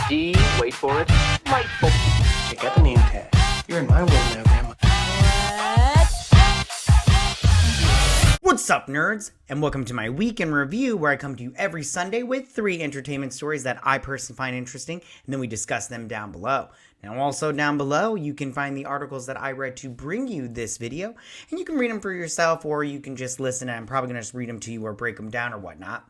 D, wait for it, delightful. Check out the name tag. You're in my world now, Grandma. What's up, nerds? And welcome to my week in review, where I come to you every Sunday with 3 entertainment stories that I personally find interesting, and then we discuss them down below. Now, also down below, you can find the articles that I read to bring you this video, and you can read them for yourself, or you can just listen, and I'm probably going to just read them to you or break them down or whatnot.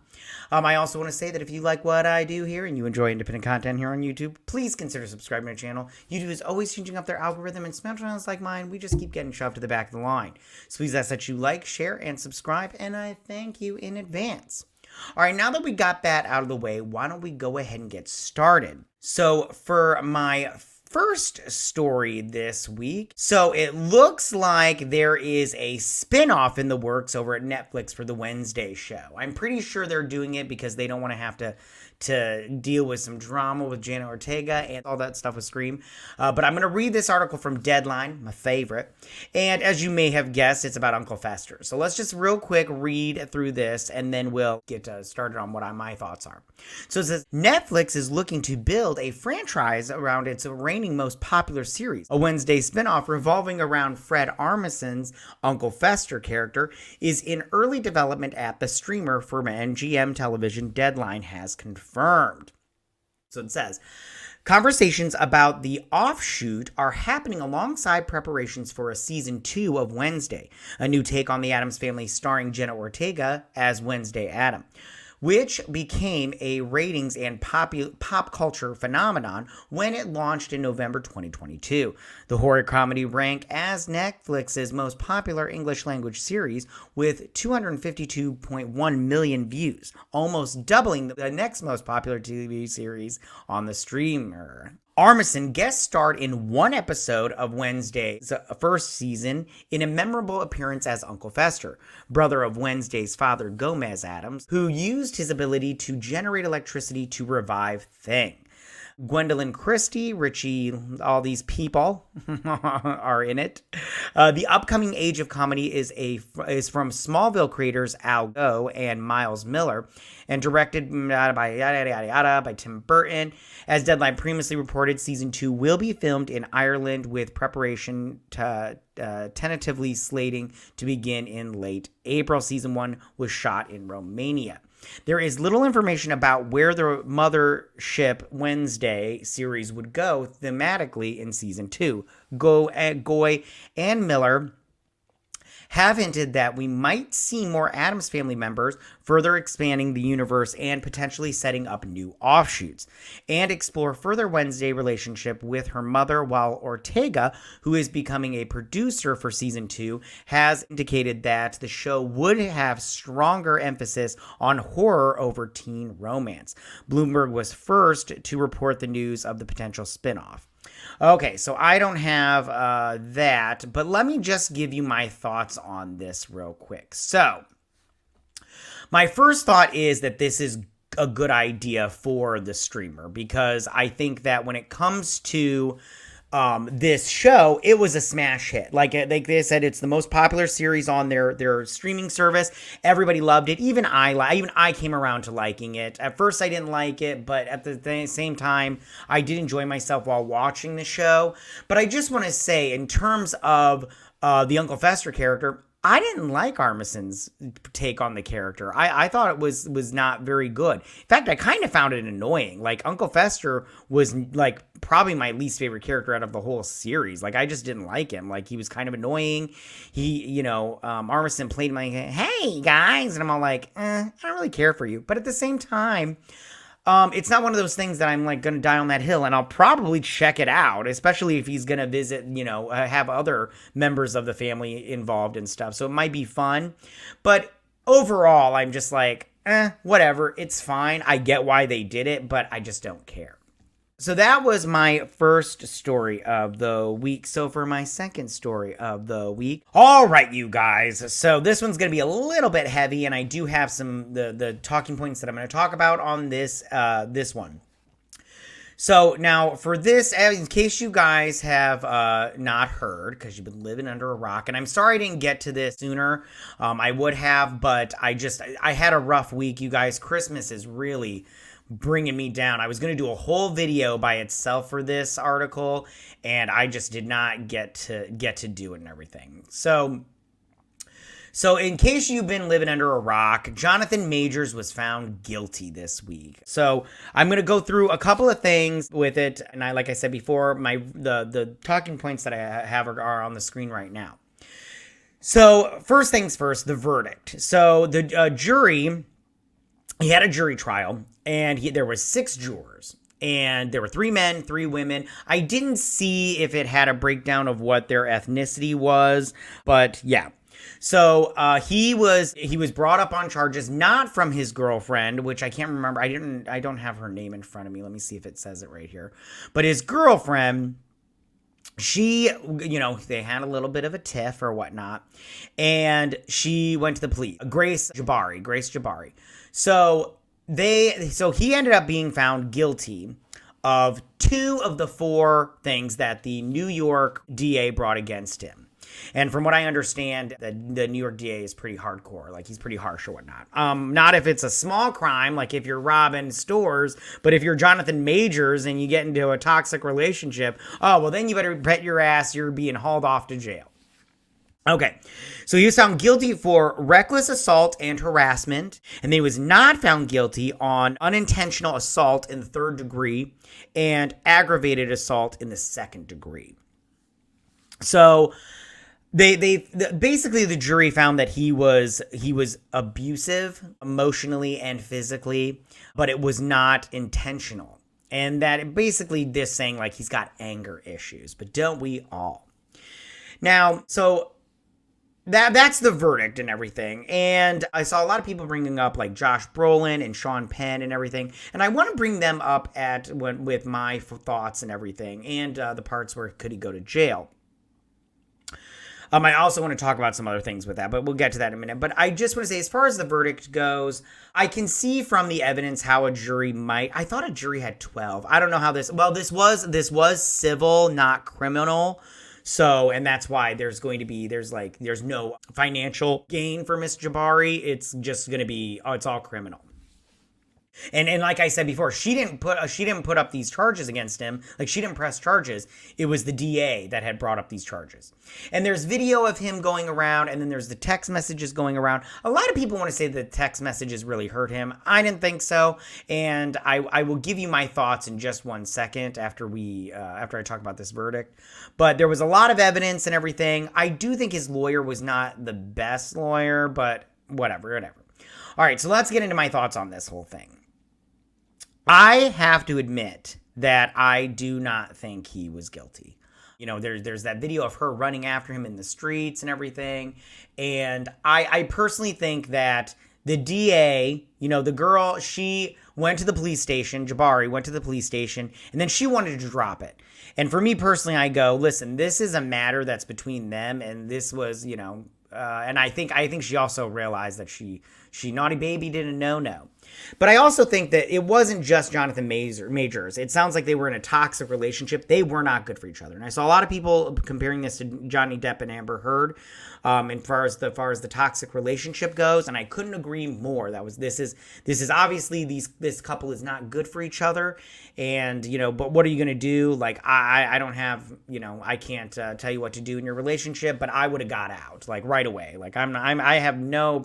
I also want to say that if you like what I do here and you enjoy independent content here on YouTube, please consider subscribing to the channel. YouTube is always changing up their algorithm, and small channels like mine, we just keep getting shoved to the back of the line. So please ask that you like, share, and subscribe, and I thank you in advance. Alright, now that we got that out of the way, why don't we go ahead and get started? So for my first story this week, so it looks like there is a spin-off in the works over at Netflix for the Wednesday show. I'm pretty sure they're doing it because they don't want to have to deal with some drama with Jenna Ortega and all that stuff with Scream. But I'm going to read this article from Deadline, my favorite. And as you may have guessed, it's about Uncle Fester. So let's just real quick read through this, and then we'll get started on what my thoughts are. So it says, Netflix is looking to build a franchise around its reigning most popular series. A Wednesday spinoff revolving around Fred Armisen's Uncle Fester character is in early development at the streamer for MGM Television, Deadline has confirmed. So it says, conversations about the offshoot are happening alongside preparations for a season 2 of Wednesday, a new take on the Addams Family starring Jenna Ortega as Wednesday Adam, which became a ratings and pop culture phenomenon when it launched in November 2022. The horror comedy ranked as Netflix's most popular English language series with 252.1 million views, almost doubling the next most popular TV series on the streamer. Armisen guest starred in one episode of Wednesday's first season in a memorable appearance as Uncle Fester, brother of Wednesday's father Gomez Addams, who used his ability to generate electricity to revive Thing. Gwendolyn Christie, Richie, all these people are in it. The upcoming age of comedy is from Smallville creators Al Gough and Miles Miller, and directed by Tim Burton. As Deadline previously reported, season 2 will be filmed in Ireland, with preparation tentatively slating to begin in late April. Season 1 was shot in Romania. There is little information about where the Mothership Wednesday series would go thematically in season 2. Goy and Miller have hinted that we might see more Addams Family members, further expanding the universe and potentially setting up new offshoots, and explore further Wednesday relationship with her mother, while Ortega, who is becoming a producer for season 2, has indicated that the show would have stronger emphasis on horror over teen romance. Bloomberg was first to report the news of the potential spinoff. Okay, so I don't have that, but let me just give you my thoughts on this real quick. So, my first thought is that this is a good idea for the streamer, because I think that when it comes to this show, it was a smash hit. Like they said, it's the most popular series on their streaming service. Everybody loved it. Even I came around to liking it. At first, I didn't like it, but at the same time, I did enjoy myself while watching the show. But I just want to say, in terms of the Uncle Fester character, I didn't like Armisen's take on the character. I thought it was not very good. In fact, I kind of found it annoying. Like, Uncle Fester was like probably my least favorite character out of the whole series. Like, I just didn't like him. Like, he was kind of annoying. Armisen played my, hey guys, and I'm all like, I don't really care for you. But at the same time, it's not one of those things that I'm like going to die on that hill, and I'll probably check it out, especially if he's going to visit, have other members of the family involved and stuff. So it might be fun, but overall, I'm just like, whatever. It's fine. I get why they did it, but I just don't care. So that was my first story of the week. So for my second story of the week, all right, you guys. So this one's going to be a little bit heavy, and I do have some the talking points that I'm going to talk about on this one. So now for this, in case you guys have not heard, because you've been living under a rock, and I'm sorry I didn't get to this sooner. I would have, but I had a rough week, you guys. Christmas is really bringing me down. I was going to do a whole video by itself for this article, and I just did not get to do it and everything. So in case you've been living under a rock, Jonathan Majors was found guilty this week. So I'm going to go through a couple of things with it. And like I said before, the talking points that I have are on the screen right now. So first things first, the verdict. So the jury, he had a jury trial, and there was 6 jurors. And there were 3 men, 3 women. I didn't see if it had a breakdown of what their ethnicity was, but yeah. So he was brought up on charges not from his girlfriend, which I can't remember. I don't have her name in front of me. Let me see if it says it right here. But his girlfriend, she, they had a little bit of a tiff or whatnot, and she went to the police. Grace Jabari. So he ended up being found guilty of 2 of the 4 things that the New York DA brought against him. And from what I understand, the New York DA is pretty hardcore. Like, he's pretty harsh or whatnot. Not if it's a small crime, like if you're robbing stores, but if you're Jonathan Majors and you get into a toxic relationship, then you better bet your ass you're being hauled off to jail. Okay, so he was found guilty for reckless assault and harassment, and then he was not found guilty on unintentional assault in the 3rd degree and aggravated assault in the 2nd degree. So basically the jury found that he was abusive emotionally and physically, but it was not intentional. And that basically this saying like he's got anger issues, but don't we all? Now, so that's the verdict and everything. And I saw a lot of people bringing up like Josh Brolin and Sean Penn and everything. And I want to bring them up with my thoughts and everything, and the parts where could he go to jail. I also want to talk about some other things with that, but we'll get to that in a minute. But I just want to say, as far as the verdict goes, I can see from the evidence how a jury might. I thought a jury had 12. I don't know how this. Well, this was civil, not criminal. So, and that's why there's no financial gain for Miss Jabari. It's just going to be, it's all criminal. And like I said before, she didn't put up these charges against him. Like, she didn't press charges. It was the DA that had brought up these charges. And there's video of him going around, and then there's the text messages going around. A lot of people want to say the text messages really hurt him. I didn't think so, and I will give you my thoughts in just one second after I talk about this verdict. But there was a lot of evidence and everything. I do think his lawyer was not the best lawyer, but whatever. All right, so let's get into my thoughts on this whole thing. I have to admit that I do not think he was guilty. There's that video of her running after him in the streets and everything. And I personally think that the DA, the girl, she went to the police station, Jabari went to the police station, and then she wanted to drop it. And for me personally, I go, listen, this is a matter that's between them, and this was, and I think she also realized that she naughty baby did a no. But I also think that it wasn't just Jonathan Majors. It sounds like they were in a toxic relationship. They were not good for each other. And I saw a lot of people comparing this to Johnny Depp and Amber Heard, as far as the toxic relationship goes. And I couldn't agree more. This is obviously this couple is not good for each other. And, but what are you going to do? Like, I don't have, I can't tell you what to do in your relationship, but I would have got out like right away. Like I have no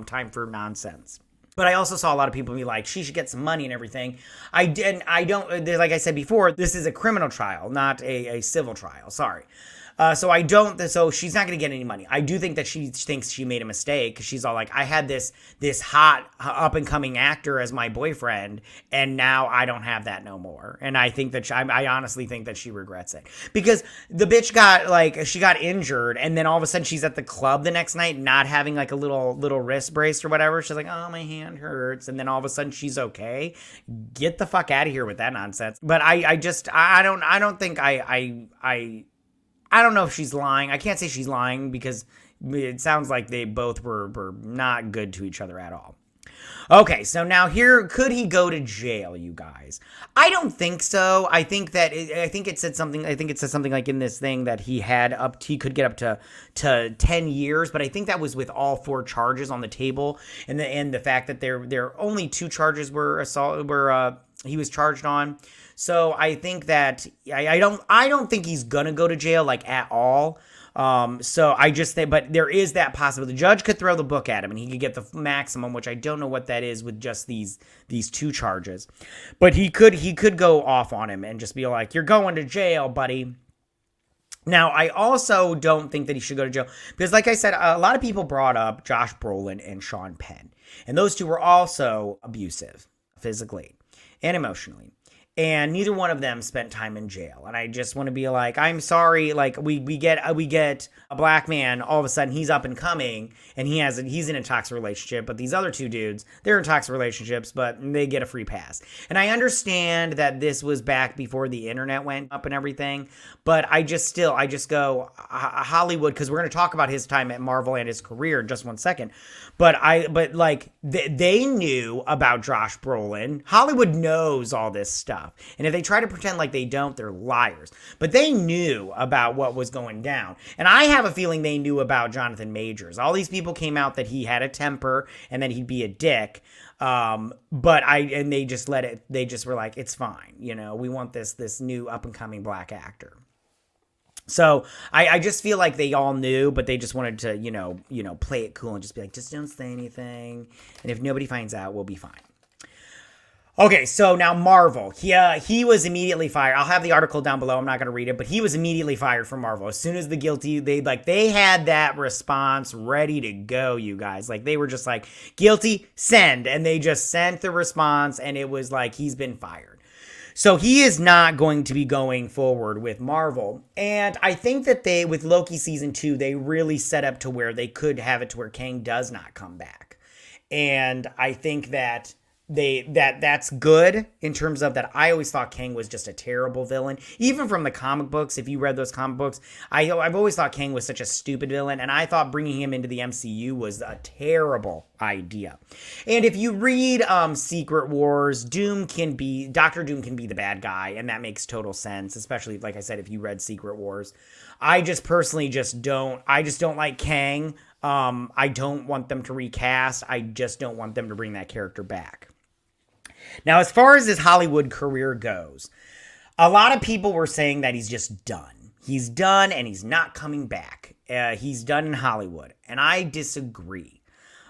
time for nonsense. But I also saw a lot of people be like, she should get some money and everything. I don't, like I said before, this is a criminal trial, not a civil trial. Sorry. So she's not going to get any money. I do think that she thinks she made a mistake, because she's all like, I had this hot up and coming actor as my boyfriend, and now I don't have that no more. And I think that I honestly think that she regrets it, because the bitch she got injured, and then all of a sudden she's at the club the next night, not having like a little wrist brace or whatever. She's like, oh, my hand hurts. And then all of a sudden she's okay. Get the fuck out of here with that nonsense. But I don't know if she's lying. I can't say she's lying, because it sounds like they both were not good to each other at all. Okay, so now here, could he go to jail, you guys? I don't think so. I think it said something like in this thing that he could get up to 10 years, but I think that was with all 4 charges on the table, and the fact that there only 2 charges he was charged on. So I think that I don't think he's gonna go to jail like at all. So I just think, but there is that possibility. The judge could throw the book at him and he could get the maximum, which I don't know what that is with just these 2 charges, but he could go off on him and just be like, you're going to jail, buddy. Now, I also don't think that he should go to jail because, like I said, a lot of people brought up Josh Brolin and Sean Penn, and those 2 were also abusive physically and emotionally. And neither one of them spent time in jail. And I just want to be like, I'm sorry. Like we get a black man, all of a sudden he's up and coming and he's in a toxic relationship. But these other 2 dudes, they're in toxic relationships, but they get a free pass. And I understand that this was back before the internet went up and everything. But I just go Hollywood, because we're going to talk about his time at Marvel and his career in just one second. But they knew about Josh Brolin. Hollywood knows all this stuff. And if they try to pretend like they don't, they're liars. But they knew about what was going down. And I have a feeling they knew about Jonathan Majors. All these people came out that he had a temper and that he'd be a dick. They just let it, they just were like, it's fine. We want this new up and coming black actor. So I just feel like they all knew, but they just wanted to, play it cool and just be like, just don't say anything. And if nobody finds out, we'll be fine. Okay, so now Marvel. He was immediately fired. I'll have the article down below. I'm not going to read it, but he was immediately fired from Marvel. As soon as the guilty, they had that response ready to go, you guys. Like, they were just like, guilty, send. And they just sent the response, and it was like, he's been fired. So he is not going to be going forward with Marvel. And I think that with Loki season 2, they really set up to where they could have it to where Kang does not come back. And I think that that's good in terms of that. I always thought Kang was just a terrible villain, even from the comic books. If you read those comic books, I've always thought Kang was such a stupid villain, and I thought bringing him into the MCU was a terrible idea. And if you read Secret Wars, Doctor Doom can be the bad guy, and that makes total sense, especially, like I said, if you read Secret Wars. I just personally don't like Kang. I don't want them to recast. I just don't want them to bring that character back. Now, as far as his Hollywood career goes, a lot of people were saying that he's just done. He's done and he's not coming back. He's done in Hollywood. And I disagree.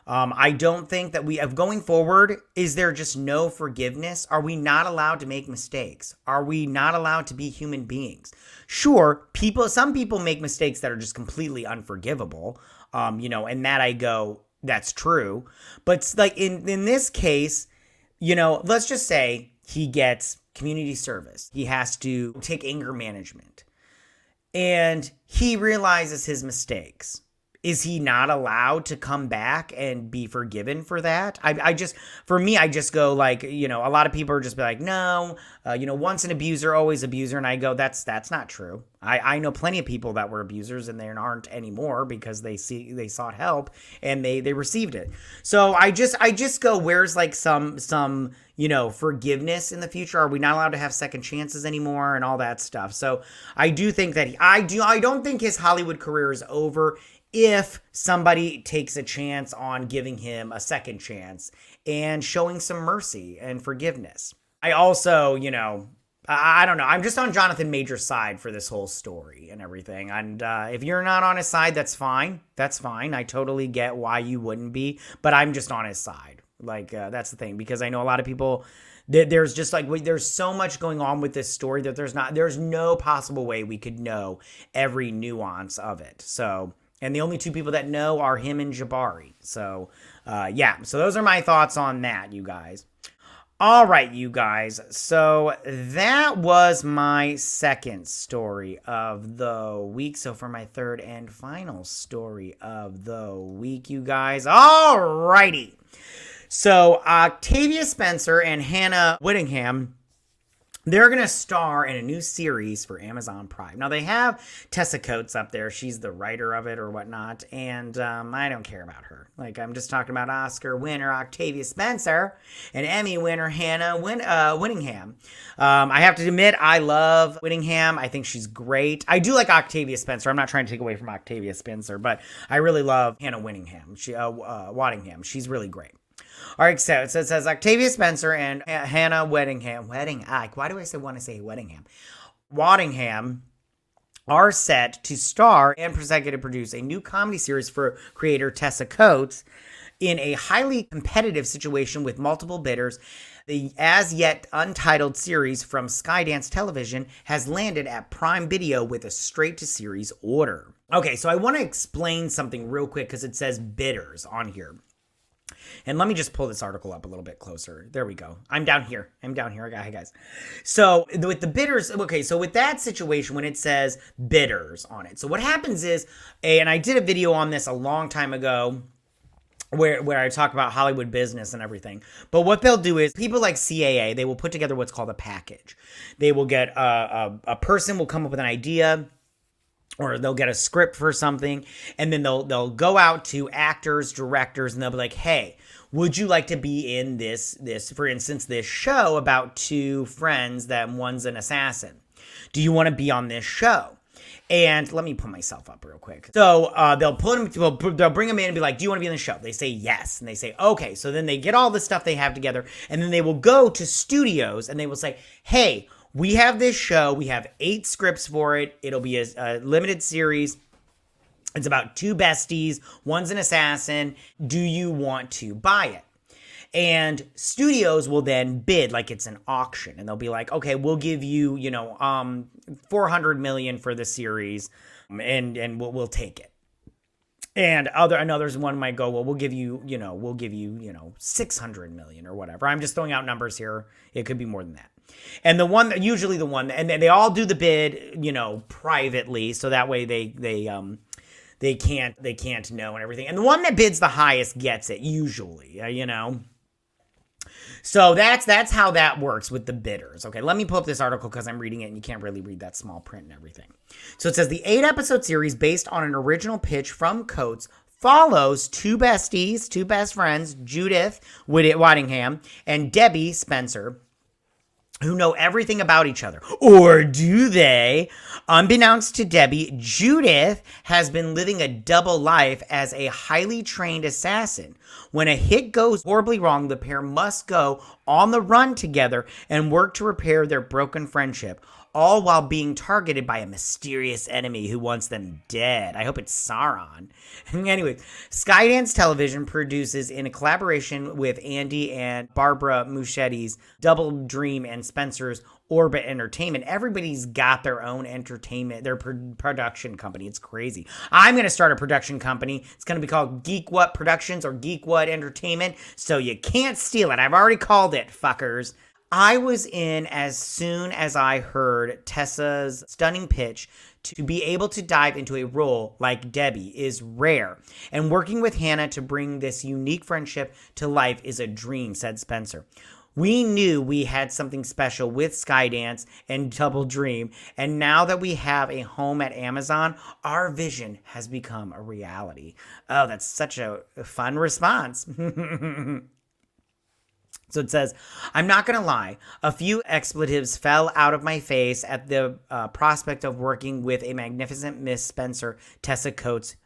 I don't think that going forward, is there just no forgiveness? Are we not allowed to make mistakes? Are we not allowed to be human beings? Sure, some people make mistakes that are just completely unforgivable. And that I go, that's true. But like in this case, let's just say he gets community service. He has to take anger management. And he realizes his mistakes. Is he not allowed to come back and be forgiven for that? I just go like, a lot of people are just be like, no, once an abuser, always abuser. And I go, that's not true. I know plenty of people that were abusers and they aren't anymore because they sought help and they received it. So I just go, where's like some forgiveness in the future? Are we not allowed to have second chances anymore and all that stuff? So I do think that I don't think his Hollywood career is over if somebody takes a chance on giving him a second chance and showing some mercy and forgiveness. I also, I don't know. I'm just on Jonathan Majors' side for this whole story and everything. And if you're not on his side, that's fine. That's fine. I totally get why you wouldn't be, but I'm just on his side. Like, that's the thing, because I know a lot of people, there's just like, there's so much going on with this story that there's no possible way we could know every nuance of it. So, and the only 2 people that know are him and Jabari. So, so those are my thoughts on that, you guys. All right, you guys. So that was my second story of the week. So for my third and final story of the week, you guys. All righty. So Octavia Spencer and Hannah Whittingham They're going to star in a new series for Amazon Prime. Now, they have Tessa Coates up there. She's the writer of it or whatnot. And I don't care about her. Like, I'm just talking about Oscar winner Octavia Spencer and Emmy winner Hannah Winningham. I have to admit, I love Winningham. I think she's great. I do like Octavia Spencer. I'm not trying to take away from Octavia Spencer, but I really love Hannah Winningham. Waddingham. She's really great. All right, so it says Octavia Spencer and Hannah Waddingham. Why do I want to say Waddingham? Waddingham are set to star and executive produce a new comedy series for creator Tessa Coates in a highly competitive situation with multiple bidders. The as yet untitled series from Skydance Television has landed at Prime Video with a straight-to-series order. Okay, so I want to explain something real quick because it says bidders on here. And let me just pull this article up a little bit closer. There we go. I'm down here. Hey, guys. So with the bidders, okay, so with that situation, when it says bidders on it. So what happens is, and I did a video on this a long time ago, where I talk about Hollywood business and everything. But what they'll do is people like CAA, they will put together what's called a package. They will get a person will come up with an idea, or they'll get a script for something, and then they'll go out to actors, directors, and they'll be like, hey, would you like to be in this, for instance, this show about two friends that one's an assassin? Do you want to be on this show? And let me put myself up real quick. So they'll bring them in and be like, do you want to be in the show? They say yes. And they say, okay. So then they get all the stuff they have together, and then they will go to studios and they will say, hey, we have this show. We have 8 scripts for it. It'll be a limited series. It's about 2 besties. One's an assassin. Do you want to buy it? And studios will then bid like it's an auction. And they'll be like, okay, we'll give you, $400 million for the series. And we'll take it. And others one might go, well, we'll give you, $600 million or whatever. I'm just throwing out numbers here. It could be more than that. And usually the one, and they all do the bid, privately. So that way they can't know and everything. And the one that bids the highest gets it usually, So that's how that works with the bidders. Okay, let me pull up this article because I'm reading it and you can't really read that small print and everything. So it says the 8-episode series based on an original pitch from Coates follows 2 besties, 2 best friends, Judith Waddingham and Debbie Spencer, who know everything about each other. Or do they? Unbeknownst to Debbie, Judith has been living a double life as a highly trained assassin. When a hit goes horribly wrong, the pair must go on the run together and work to repair their broken friendship, all while being targeted by a mysterious enemy who wants them dead. I hope it's Sauron. Anyway, Skydance Television produces, in a collaboration with Andy and Barbara Muschetti's Double Dream and Spencer's Orbit Entertainment. Everybody's got their own entertainment, their production company. It's crazy. I'm going to start a production company. It's going to be called Geek What Productions or Geek What Entertainment, so you can't steal it. I've already called it, fuckers. I was in as soon as I heard Tessa's stunning pitch. To be able to dive into a role like Debbie is rare, and working with Hannah to bring this unique friendship to life is a dream, said Spencer. We knew we had something special with Skydance and Double Dream, and now that we have a home at Amazon, our vision has become a reality. Oh, that's such a fun response. So it says, I'm not going to lie, a few expletives fell out of my face at the prospect of working with a magnificent Miss Spencer, Tessa Coates,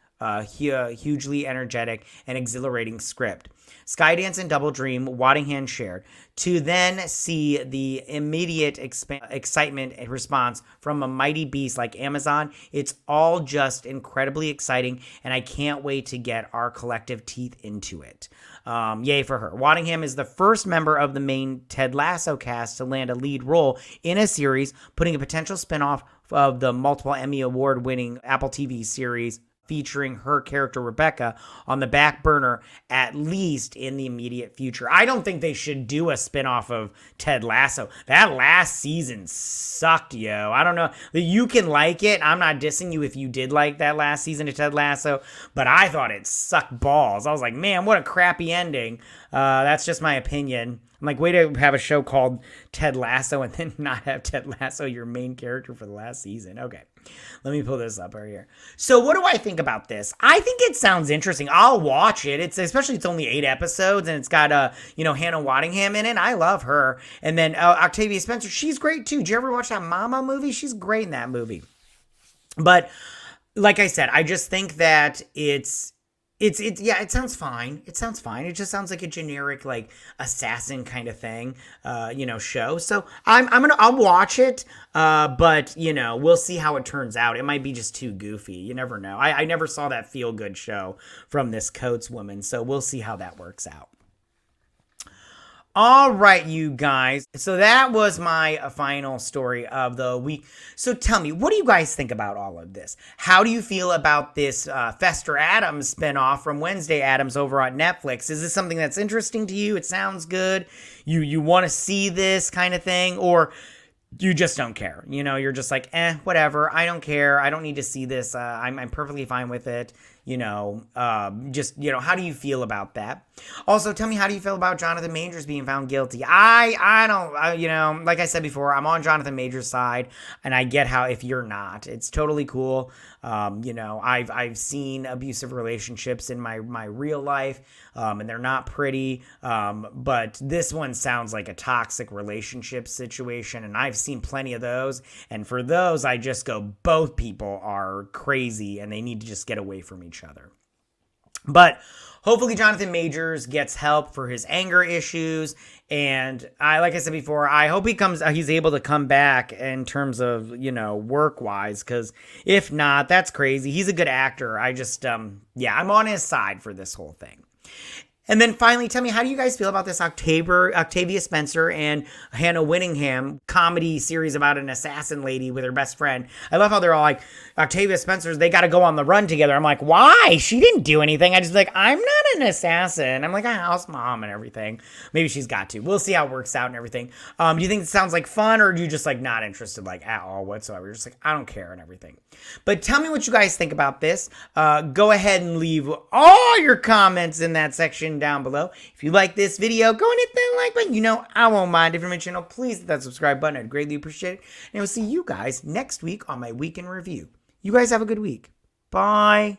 hugely energetic and exhilarating script. Skydance and Double Dream, Waddingham shared. To then see the immediate excitement and response from a mighty beast like Amazon, it's all just incredibly exciting, and I can't wait to get our collective teeth into it. Yay for her. Waddingham is the first member of the main Ted Lasso cast to land a lead role in a series, putting a potential spinoff of the multiple Emmy Award-winning Apple TV series featuring her character Rebecca on the back burner, at least in the immediate future. I don't think they should do a spinoff of Ted Lasso. That last season sucked, yo. I don't know. You can like it. I'm not dissing you if you did like that last season of Ted Lasso, but I thought it sucked balls. I was like, man, what a crappy ending. That's just my opinion. I'm like, way to have a show called Ted Lasso and then not have Ted Lasso your main character for the last season. Okay, let me pull this up right here. So what do I think about this? I think it sounds interesting. I'll watch it. It's only 8 episodes and it's got Hannah Waddingham in it. I love her. And then Octavia Spencer, she's great too. Did you ever watch that Mama movie? She's great in that movie. But like I said, I just think that it sounds fine. It sounds fine. It just sounds like a generic, like, assassin kind of thing, show. So I'll watch it, but, we'll see how it turns out. It might be just too goofy. You never know. I never saw that feel-good show from this Coates woman, so we'll see how that works out. All right, you guys. So that was my final story of the week. So tell me, what do you guys think about all of this? How do you feel about this Fester Addams spinoff from Wednesday Addams over on Netflix? Is this something that's interesting to you? It sounds good. You want to see this kind of thing, or you just don't care? You're just like, whatever. I don't care. I don't need to see this. I'm perfectly fine with it. How do you feel about that? Also, tell me, how do you feel about Jonathan Majors being found guilty? I don't, like I said before, I'm on Jonathan Majors' side, and I get how if you're not, it's totally cool. I've seen abusive relationships in my real life, and they're not pretty, but this one sounds like a toxic relationship situation, and I've seen plenty of those, and for those, I just go, both people are crazy, and they need to just get away from each other. But hopefully Jonathan Majors gets help for his anger issues, and like I said before, I hope he's able to come back in terms of, work-wise, because if not, that's crazy. He's a good actor. I just, I'm on his side for this whole thing. And then finally, tell me, how do you guys feel about this Octavia Spencer and Hannah Waddingham comedy series about an assassin lady with her best friend? I love how they're all like, Octavia Spencer's, they got to go on the run together. I'm like, why? She didn't do anything. I just like, I'm not an assassin. I'm like a house mom and everything. Maybe she's got to. We'll see how it works out and everything. Do you think it sounds like fun, or do you just like not interested like at all whatsoever? You're just like, I don't care and everything. But tell me what you guys think about this. Go ahead and leave all your comments in that section down below. If you like this video, go and hit that like button. I won't mind. If you're my channel, please hit that subscribe button. I'd greatly appreciate it. And we'll see you guys next week on my week in review. You guys have a good week. Bye.